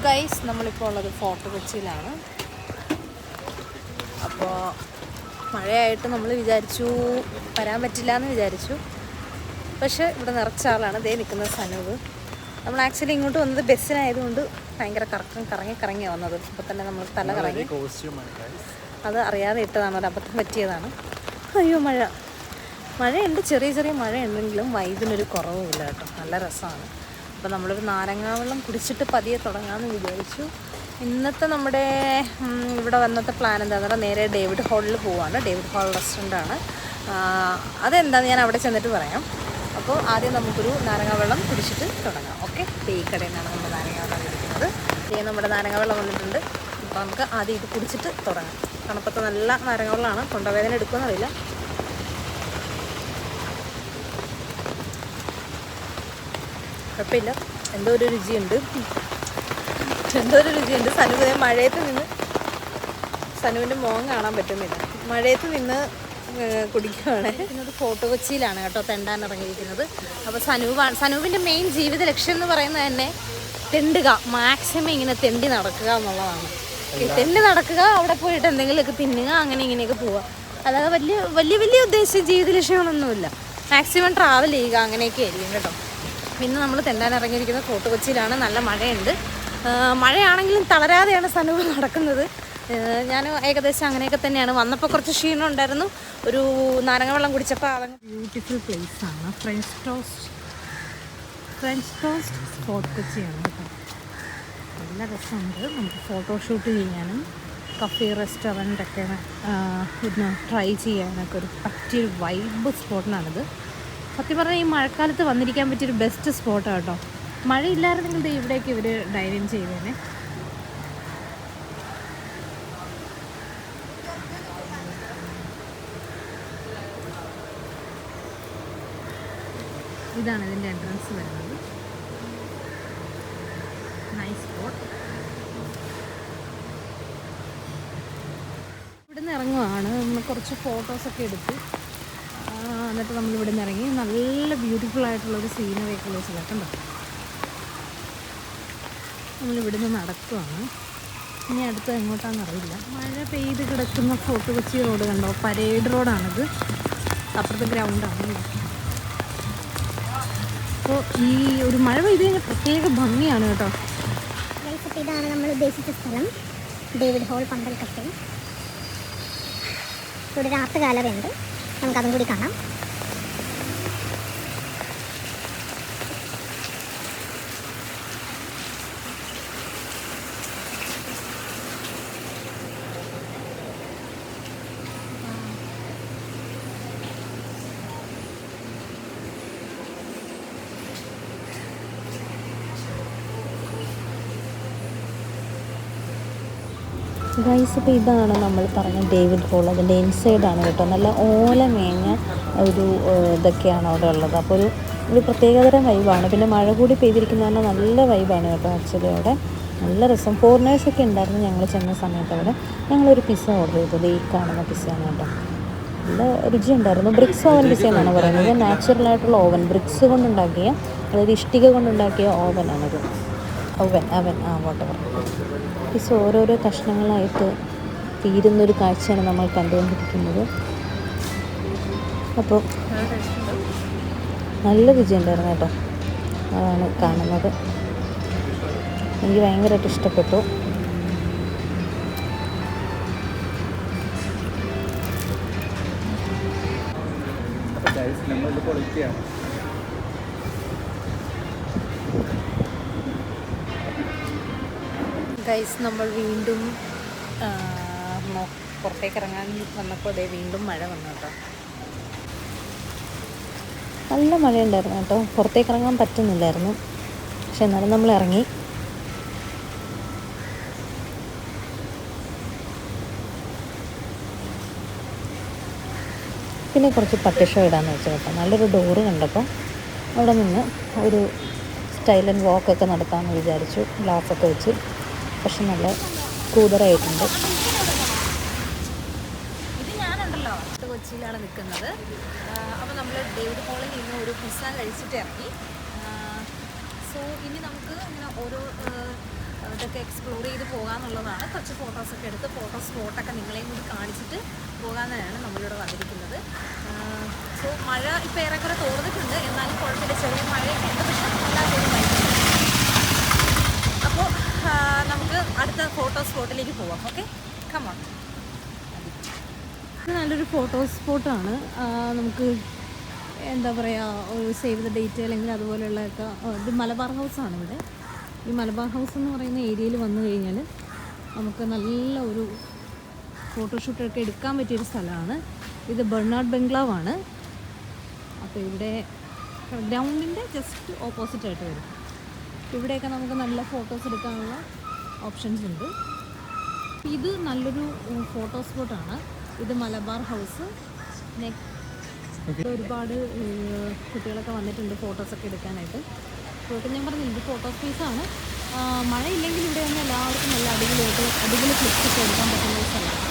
Guys, നമ്മളിപ്പോൾ ഉള്ളത് fort കൊച്ചിയിലാണ്. അപ്പോൾ മഴയായിട്ട് നമ്മൾ വിചാരിച്ചു വരാൻ പറ്റില്ല എന്ന് വിചാരിച്ചു. പക്ഷേ ഇവിടെ നിറച്ച ആളാണ്. ദേ നിൽക്കുന്നത് സനൂപ്. നമ്മൾ ആക്ച്വലി ഇങ്ങോട്ട് വന്നത് ബസ്സിനായതുകൊണ്ട് ഭയങ്കര കറങ്ങി വന്നത്. അപ്പോൾ തന്നെ നമ്മൾ തല കറങ്ങി. അത് അറിയാതെ ഇട്ടതാണ്, ഒരു അബദ്ധം പറ്റിയതാണ്. അയ്യോ, മഴയുണ്ട്, ചെറിയ ചെറിയ മഴ ഉണ്ടെങ്കിലും വൈബിനൊരു കുറവുമില്ല കേട്ടോ. നല്ല രസമാണ്. അപ്പോൾ നമ്മളൊരു നാരങ്ങാവെള്ളം കുടിച്ചിട്ട് പതിയെ തുടങ്ങാമെന്ന് വിചാരിച്ചു. ഇന്നത്തെ നമ്മുടെ ഇവിടെ വന്നത്തെ പ്ലാൻ എന്താണെന്ന് പറഞ്ഞാൽ നേരെ ഡേവിഡ് ഹാളിൽ പോവാണ്. ഡേവിഡ് ഹാൾ റെസ്റ്റോറൻ്റാണ്. അതെന്താണെന്ന് ഞാൻ അവിടെ ചെന്നിട്ട് പറയാം. അപ്പോൾ ആദ്യം നമുക്കൊരു നാരങ്ങാവെള്ളം കുടിച്ചിട്ട് തുടങ്ങാം. ഓക്കെ, ഈ കടയിൽ നിന്നാണ് നമ്മൾ നാരങ്ങാവെള്ളം കുടിക്കുന്നത്. നമ്മുടെ നാരങ്ങാവെള്ളം വന്നിട്ടുണ്ട്. അപ്പോൾ നമുക്ക് ആദ്യം ഇത് കുടിച്ചിട്ട് തുടങ്ങാം. തണുപ്പത്ത് നല്ല നാരങ്ങാവെള്ളമാണ്. തൊണ്ടവേദന എടുക്കുമെന്നറിയില്ല. കുഴപ്പമില്ല, എന്തോ ഒരു രുചിയുണ്ട്. സനുവിനെ മഴയത്ത് നിന്ന്, സനുവിൻ്റെ മുഖം കാണാൻ പറ്റുന്നില്ല, മഴയത്ത് നിന്ന് കുടിക്കുകയാണ്. ഇത് ഫോർട്ട് കൊച്ചിയിലാണ് കേട്ടോ തെണ്ടാൻ ഇറങ്ങിയിരിക്കുന്നത്. അപ്പോൾ സനൂപിൻ്റെ മെയിൻ ജീവിത ലക്ഷ്യം എന്ന് പറയുന്നത് തന്നെ തെണ്ടുക, മാക്സിമം ഇങ്ങനെ തെണ്ടി നടക്കുക എന്നുള്ളതാണ്. തെണ്ടി നടക്കുക, അവിടെ പോയിട്ട് എന്തെങ്കിലുമൊക്കെ തിന്നുക, അങ്ങനെ ഇങ്ങനെയൊക്കെ പോവുക. അല്ലാതെ വലിയ ഉദ്ദേശിച്ച ജീവിത ലക്ഷ്യങ്ങളൊന്നുമില്ല. മാക്സിമം ട്രാവൽ ചെയ്യുക, അങ്ങനെയൊക്കെ ആയിരിക്കും കേട്ടോ. പിന്നെ നമ്മൾ തെണ്ടാൻ ഇറങ്ങിയിരിക്കുന്നത് ഫോർട്ട് കൊച്ചിയിലാണ്. നല്ല മഴയുണ്ട്. മഴയാണെങ്കിലും തളരാതെയാണ് സനൂപ് നടക്കുന്നത്. ഞാൻ ഏകദേശം അങ്ങനെയൊക്കെ തന്നെയാണ്. വന്നപ്പോൾ കുറച്ച് ക്ഷീണം ഉണ്ടായിരുന്നു. ഒരു നാരങ്ങ വെള്ളം കുടിച്ചപ്പോൾ അതങ്ങ് ബ്യൂട്ടിഫുൾ പ്ലേസാണ്. ഫ്രഞ്ച് ടോസ്റ്റ് ഫോർട്ട് കൊച്ചിയാണ് കേട്ടോ. നല്ല രസമുണ്ട്. നമുക്ക് ഫോട്ടോഷൂട്ട് ചെയ്യാനും കഫേ റെസ്റ്റോറൻറ്റൊക്കെ പിന്നെ ട്രൈ ചെയ്യാനൊക്കെ ഒരു പറ്റിയൊരു വൈബ് സ്പോട്ടിനാണിത്. സത്യം പറഞ്ഞാൽ ഈ മഴക്കാലത്ത് വന്നിരിക്കാൻ പറ്റിയൊരു ബെസ്റ്റ് സ്പോട്ടാണ് കേട്ടോ. മഴയില്ലായിരുന്നെങ്കിൽ ഇവിടേക്ക് ഇവർ ഡൈനിൻ ചെയ്തേനെ. ഇതാണ് ഇതിൻ്റെ എൻട്രൻസ് വരുന്നത്. Nice spot. ഇവിടുന്ന് ഇറങ്ങുവാണ്. നമ്മൾ കുറച്ച് ഫോട്ടോസൊക്കെ എടുത്തു. എന്നിട്ട് നമ്മളിവിടെ നിന്ന് ഇറങ്ങി. നല്ല ബ്യൂട്ടിഫുൾ ആയിട്ടുള്ളൊരു സീനറിയൊക്കെ ഉള്ള സ്ഥലത്തുണ്ടോ. നമ്മളിവിടെ നിന്ന് നടക്കുവാണ്. ഇനി അടുത്ത് എങ്ങോട്ടാണെന്ന് അറിയില്ല. മഴ പെയ്ത് കിടക്കുന്ന ഫോർട്ട് കൊച്ചി റോഡ് കണ്ടോ, പരേഡ് റോഡാണിത്. അപ്പുറത്തെ ഗ്രൗണ്ടാണ്. അപ്പോൾ ഈ ഒരു മഴ പെയ്ത് കഴിഞ്ഞാൽ പ്രത്യേക ഭംഗിയാണ് കേട്ടോ. ഇതാണ് നമ്മൾ ഉദ്ദേശിച്ച സ്ഥലം, ഡേവിഡ് ഹാൾ പന്തൽ കഫേ. ഇവിടെ ഒരു ആർട്ട് ഗാലറി ഉണ്ട്, നമുക്കതും കൂടി കാണാം. ഗൈസ്, ഇപ്പോൾ ഇതാണ് നമ്മൾ പറഞ്ഞ ഡേവിഡ് ഹാൾ. അതിൻ്റെ ഇൻസൈഡാണ് കേട്ടോ. നല്ല ഓല മേഞ്ഞ ഒരു ഇതൊക്കെയാണ് അവിടെ ഉള്ളത്. അപ്പോൾ ഒരു പ്രത്യേകതരം വൈബാണ്. പിന്നെ മഴ കൂടി പെയ്തിരിക്കുന്നതാണ്, നല്ല വൈബാണ് കേട്ടോ. ആക്ച്വലി അവിടെ നല്ല രസം. ഫോറിനേഴ്സൊക്കെ ഉണ്ടായിരുന്നു ഞങ്ങൾ ചെന്ന സമയത്ത്. അവിടെ ഞങ്ങളൊരു പിസ്സ ഓർഡർ ചെയ്തത്. ഈ കാണുന്ന പിസ്സയാണ് കേട്ടോ. നല്ല രുചി ഉണ്ടായിരുന്നു. ബ്രിക്സ് ഓവൻ പിസ്സ എന്നാണ് പറയുന്നത്. നാച്ചുറലായിട്ടുള്ള ഓവൻ, ബ്രിക്സ് കൊണ്ടുണ്ടാക്കിയ, അതായത് ഇഷ്ടിക കൊണ്ടുണ്ടാക്കിയ ഓവനാണിത്. അവൻ വോട്ടവർ. പിസ്സ ഓരോരോ കഷ്ണങ്ങളായിട്ട് തീരുന്നൊരു കാഴ്ചയാണ് നമ്മൾ കണ്ടുകൊണ്ടിരിക്കുന്നത്. അപ്പോൾ നല്ല രുചി ഉണ്ടായിരുന്നു കേട്ടോ. അതാണ് കാണുന്നത്. എനിക്ക് ഭയങ്കരമായിട്ട് ഇഷ്ടപ്പെട്ടു. ഗൈസ്, നമ്മൾ വീണ്ടും പുറത്തേക്ക് ഇറങ്ങാൻ വന്നപ്പോൾ വീണ്ടും മഴ വന്നു കേട്ടോ. നല്ല മഴയുണ്ടായിരുന്നു കേട്ടോ. പുറത്തേക്ക് ഇറങ്ങാൻ പറ്റുന്നില്ലായിരുന്നു. പക്ഷെ എന്നാലും നമ്മൾ ഇറങ്ങി. പിന്നെ കുറച്ച് പട്ടി ഷോ ഇടാമെന്ന് വെച്ചു കേട്ടോ. നല്ലൊരു ഡോറ് കണ്ടപ്പോൾ അവിടെ നിന്ന് ഒരു സ്റ്റൈൽ ആൻഡ് വാക്കൊക്കെ നടത്താമെന്ന് വിചാരിച്ചു. ഗ്ലാസ്സൊക്കെ വെച്ച്. പക്ഷെ നല്ല കൂതറായിട്ടുണ്ട്. ഇത് ഞാനുണ്ടല്ലോ കൊച്ചിയിലാണ് നിൽക്കുന്നത്. അപ്പോൾ നമ്മൾ ഡേവിഡ് ഹാളിൽ നിന്ന് ഒരു പിസ്സ കഴിച്ചിട്ട് ഇറങ്ങി. സോ ഇനി നമുക്ക് ഇങ്ങനെ ഓരോ ഇതൊക്കെ എക്സ്പ്ലോർ ചെയ്ത് പോകാമെന്നുള്ളതാണ്. കുറച്ച് ഫോട്ടോസൊക്കെ എടുത്ത് ഫോട്ടോ സ്പോട്ടൊക്കെ നിങ്ങളെയും കൂടി കാണിച്ചിട്ട് പോകാമെന്നാണ് നമ്മളിവിടെ വന്നിരിക്കുന്നത്. സോ മഴ ഇപ്പോൾ ഏറെക്കുറെ തോർന്നിട്ടുണ്ട്, എന്നാലും കുഴപ്പമില്ല, ചെറിയ മഴയൊക്കെ ഉണ്ട്, പക്ഷേ എല്ലാവരും വൈകുന്നു. അപ്പോൾ നമുക്ക് അടുത്ത ഫോട്ടോ സ്പോട്ടിലേക്ക് പോവാം. Okay, come on. ഇത് നല്ലൊരു ഫോട്ടോ സ്പോട്ടാണ്. നമുക്ക് എന്താ പറയുക, ഒരു സേവ് ദ ഡേറ്റ് അല്ലെങ്കിൽ അതുപോലെയുള്ളതൊക്കെ. ഇത് മലബാർ ഹൗസാണ് ഇവിടെ. ഈ മലബാർ ഹൗസ് എന്ന് പറയുന്ന ഏരിയയിൽ വന്നു കഴിഞ്ഞാൽ നമുക്ക് നല്ല ഒരു ഫോട്ടോഷൂട്ടൊക്കെ എടുക്കാൻ പറ്റിയൊരു സ്ഥലമാണ്. ഇത് ബെർണാഡ് ബംഗ്ലാവാണ്. അപ്പോൾ ഇവിടെ ഗ്രൗണ്ടിൻ്റെ ജസ്റ്റ് ഓപ്പോസിറ്റായിട്ട് വരും. ഇവിടെയൊക്കെ നമുക്ക് നല്ല ഫോട്ടോസ് എടുക്കാനുള്ള ഓപ്ഷൻസ് ഉണ്ട്. ഇത് നല്ലൊരു ഫോട്ടോ സ്പോട്ടാണ്. ഇത് മലബാർ ഹൗസ്. ഒരുപാട് കുട്ടികളൊക്കെ വന്നിട്ടുണ്ട് ഫോട്ടോസൊക്കെ എടുക്കാനായിട്ട്. ഫോട്ടോ ഞാൻ പറഞ്ഞില്ല, ഇത് ഫോട്ടോ സ്പേസാണ്. മഴയില്ലെങ്കിൽ ഇവിടെ വന്ന് എല്ലാവർക്കും നല്ല അടിപൊളി ക്ലിപ്സൊക്കെ എടുക്കാൻ പറ്റുന്ന ഒരു സ്ഥലമാണ്.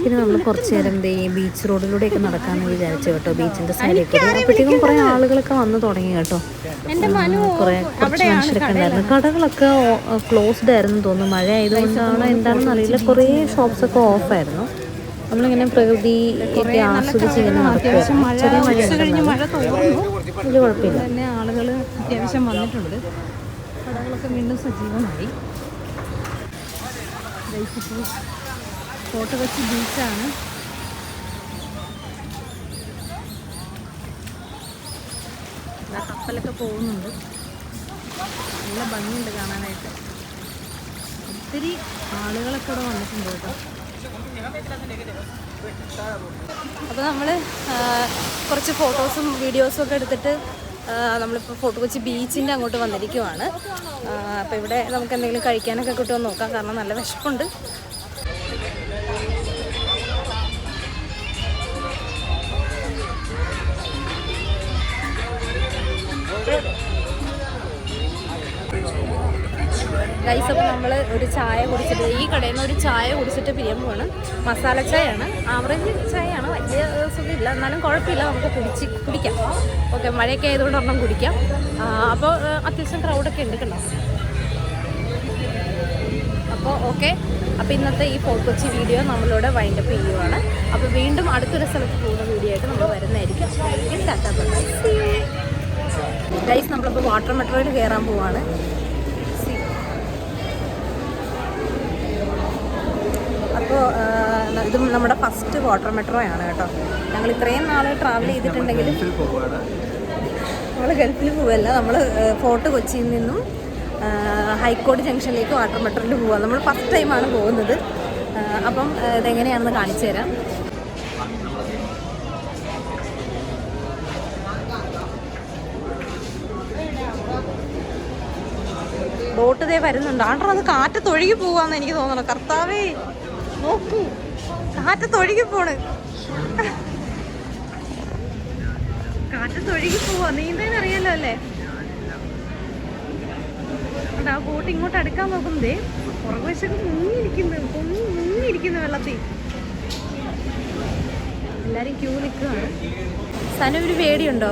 പിന്നെ നമ്മൾ കുറച്ച് നേരം ബീച്ച് റോഡിലൂടെയൊക്കെ നടക്കാമെന്ന് വിചാരിച്ചു കേട്ടോ, ബീച്ചിൻ്റെ സൈഡിൽ കൂടി. അപ്പോഴത്തേക്കും കുറേ ആളുകളൊക്കെ വന്ന് തുടങ്ങി കേട്ടോ. കുറച്ച് മനുഷ്യരൊക്കെ ഉണ്ടായിരുന്നു. കടകളൊക്കെ ക്ലോസ്ഡ് ആയിരുന്നു തോന്നുന്നു, മഴ ആയതുകൊണ്ടാണ് എന്താണെന്ന് അറിയില്ല. കുറേ ഷോപ്സൊക്കെ ഓഫായിരുന്നു. നമ്മളിങ്ങനെ പ്രകൃതിയൊക്കെ ആസ്വദിച്ച് ഇങ്ങനെ നടക്കും. ചെറിയ മഴ തോന്നുന്നു, വലിയ കുഴപ്പമില്ല. തന്നെ ആളുകൾ അത്യാവശ്യം വന്നിട്ടുണ്ട്. കടകളൊക്കെ വീണ്ടും സജീവമായി. ഫോർട്ട് കൊച്ചി ബീച്ചാണ്. കപ്പലൊക്കെ പോകുന്നുണ്ട്, നല്ല ഭംഗിയുണ്ട് കാണാനായിട്ട്. ഒത്തിരി ആളുകളൊക്കെ ഇവിടെ വന്നിട്ടുണ്ട് കേട്ടോ. അപ്പോൾ നമ്മൾ കുറച്ച് ഫോട്ടോസും വീഡിയോസും ഒക്കെ എടുത്തിട്ട് നമ്മളിപ്പോൾ ഫോർട്ട് കൊച്ചി ബീച്ചിൻ്റെ അങ്ങോട്ട് വന്നിരിക്കുവാണ്. അപ്പോൾ ഇവിടെ നമുക്ക് എന്തെങ്കിലും കഴിക്കാനൊക്കെ കിട്ടുമെന്ന് നോക്കാം, കാരണം നല്ല വിശപ്പുണ്ട്. ഗൈസ്, അപ്പോൾ നമ്മൾ ഒരു ചായ കുടിച്ചിട്ട്, ഈ കടയിൽ നിന്ന് ഒരു ചായ കുടിച്ചിട്ട് പിരിയാൻ പോവാണ്. മസാല ചായയാണ്, ആവറേജ് ചായയാണ്, വലിയ സുഖമില്ല, എന്നാലും കുഴപ്പമില്ല, നമുക്ക് കുടിക്കാം. ഓക്കെ, മഴയൊക്കെ ആയതുകൊണ്ട് ഒരെണ്ണം കുടിക്കാം. അപ്പോൾ അത്യാവശ്യം ക്രൗഡൊക്കെ ഉണ്ട് കണ്ടോ. അപ്പോൾ ഓക്കെ, അപ്പോൾ ഇന്നത്തെ ഈ ഫോർട്ട് കൊച്ചി വീഡിയോ നമ്മളിവിടെ വൈൻഡപ്പ് ചെയ്യുവാണ്. അപ്പോൾ വീണ്ടും അടുത്തൊരു സ്ഥലത്ത് പോകുന്ന വീഡിയോ ആയിട്ട് നമ്മൾ വരുന്നതായിരിക്കും. ഗൈസ്, നമ്മളിപ്പോൾ വാട്ടർ മെട്രോയിൽ കയറാൻ പോവാണ്. അപ്പോൾ ഇത് നമ്മുടെ ഫസ്റ്റ് വാട്ടർ മെട്രോ ആണ് കേട്ടോ. ഞങ്ങൾ ഇത്രയും നാൾ ട്രാവൽ ചെയ്തിട്ടുണ്ടെങ്കിൽ നമ്മൾ ഗൾഫിൽ പോവല്ല, നമ്മൾ ഫോർട്ട് കൊച്ചിയിൽ നിന്നും ഹൈക്കോടതി ജംഗ്ഷനിലേക്ക് വാട്ടർ മെട്രോയിൽ പോവുക. നമ്മൾ ഫസ്റ്റ് ടൈമാണ് പോകുന്നത്. അപ്പം ഇതെങ്ങനെയാണെന്ന് കാണിച്ചു തരാം. ബോട്ട് ഇതേ വരുന്നുണ്ട്. ആണ്ടോ, അത് കാറ്റത്തൊഴുകി പോവാന്ന് എനിക്ക് തോന്നണം. കർത്താവേ, നോക്കൂ, കാറ്റത്തൊഴുകി പോണ്. കാറ്റത്തൊഴുകി പോവാ. നീന്താൻ അറിയാലോ അല്ലേ? ആ ബോട്ട് ഇങ്ങോട്ട് അടുക്കാൻ നോക്കുന്നതേ പുറകുവശൊക്കെ മുങ്ങിയിരിക്കുന്നു വെള്ളത്തിൽ. എല്ലാരും ക്യൂ നിൽക്കുകയാണ്. സനുവിന് പേടിയുണ്ടോ?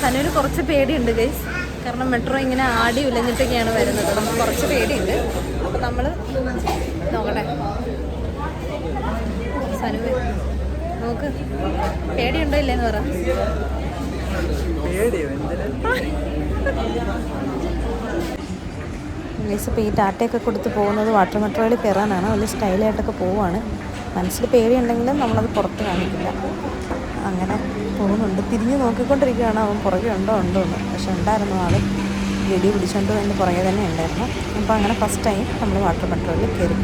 സനുവിന് കുറച്ച് പേടിയുണ്ട് ഗൈസ്. കാരണം മെട്രോ ഇങ്ങനെ ആടി ഉലഞ്ഞിട്ടൊക്കെയാണ് വരുന്നത്. നമുക്ക് കുറച്ച് പേടിയുണ്ട്. അപ്പം നമ്മൾ നോക്കട്ടെ. സനുവ് നോക്ക്, പേടിയുണ്ടോ ഇല്ലേന്ന് പറ. ഇപ്പോൾ ഈ ടാറ്റയൊക്കെ കൊടുത്ത് പോകുന്നത് വാട്ടർ മെട്രോയിൽ കയറാനാണ്. വലിയ സ്റ്റൈലായിട്ടൊക്കെ പോവുകയാണ്. മനസ്സിൽ പേടിയുണ്ടെങ്കിലും നമ്മളത് പുറത്ത് കാണിക്കില്ല. അങ്ങനെ പോകുന്നുണ്ട്. തിരിഞ്ഞ് നോക്കിക്കൊണ്ടിരിക്കുകയാണ്, അവൻ പുറകെ ഉണ്ടോ എന്ന്. പക്ഷെ ഉണ്ടായിരുന്നു, ആൾ വെടി പിടിച്ചോണ്ട് എൻ്റെ പുറകെ തന്നെ ഉണ്ടായിരുന്നു. അപ്പോൾ അങ്ങനെ ഫസ്റ്റ് ടൈം നമ്മൾ വാട്ടർ മെട്രോയിൽ കയറി.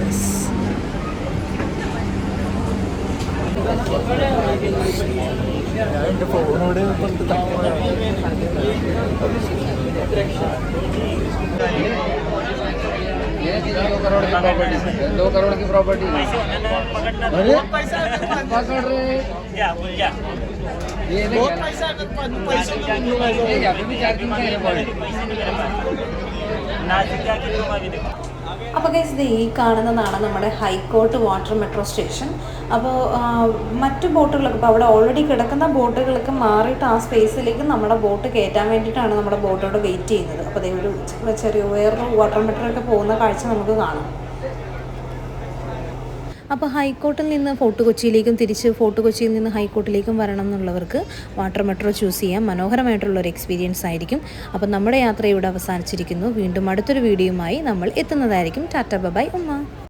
दो करोड़ की प्रॉपर्टी അപ്പോൾ ഗൈസ്, ഇത് ഈ കാണുന്നതാണ് നമ്മുടെ ഹൈക്കോർട്ട് വാട്ടർ മെട്രോ സ്റ്റേഷൻ. അപ്പോൾ മറ്റു ബോട്ടുകളൊക്കെ ഇപ്പോൾ അവിടെ ഓൾറെഡി കിടക്കുന്ന ബോട്ടുകളൊക്കെ മാറിയിട്ട് ആ സ്പേസിലേക്ക് നമ്മുടെ ബോട്ട് കയറ്റാൻ വേണ്ടിയിട്ടാണ് നമ്മുടെ ബോട്ടോട് വെയിറ്റ് ചെയ്യുന്നത്. അപ്പോൾ അതേ ഒരു ചെറിയ വേറൊരു വാട്ടർ മെട്രോയൊക്കെ പോകുന്ന കാഴ്ച നമുക്ക് കാണാം. അപ്പോൾ ഹൈക്കോർട്ടിൽ നിന്ന് ഫോർട്ട് കൊച്ചിയിലേക്കും തിരിച്ച് ഫോർട്ട് കൊച്ചിയിൽ നിന്ന് ഹൈക്കോർട്ടിലേക്കും വരണം എന്നുള്ളവർക്ക് വാട്ടർ മെട്രോ ചൂസ് ചെയ്യാം. മനോഹരമായിട്ടുള്ളൊരു എക്സ്പീരിയൻസ് ആയിരിക്കും. അപ്പോൾ നമ്മുടെ യാത്ര ഇവിടെ അവസാനിച്ചിരിക്കുന്നു. വീണ്ടും അടുത്തൊരു വീഡിയോയുമായി നമ്മൾ എത്തുന്നതായിരിക്കും. ടാറ്റ ബൈ ഉമ്മ.